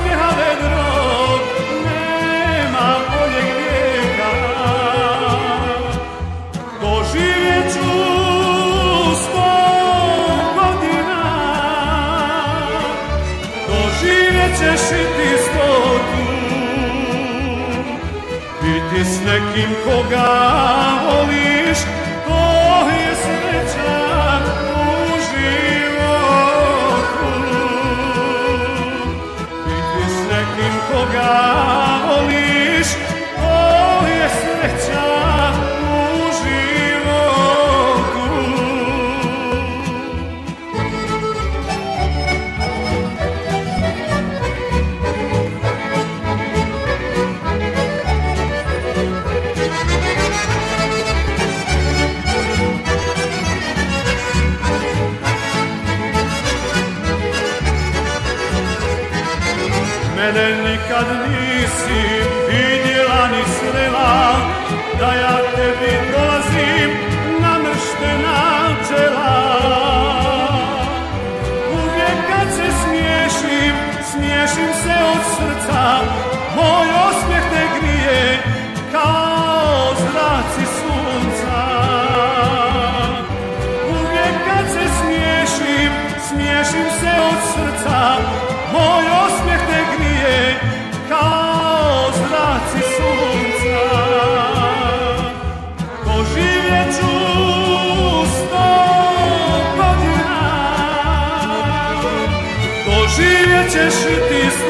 osmijeha vedrog nema boljeg vijeka. Doživjet ću 100 godina, doživjet ćeš i ti 100. Biti s nekim koga voliš, to je sreća u životu. Biti s nekim koga voliš, to je sreća u životu. Mene nikad nisi vidjela ni srela, da ja tebi dolazim namrštena čela. Uvijek kad se smiješim, smiješim se od srca, moj osmijeh te grije kao zraci sunca. Uvijek kad se smiješim, smiješim se od srca, moj osmijeh te grije kao zraci sunca. Doživjet ću 100 godina, doživjet ćeš i ti 100.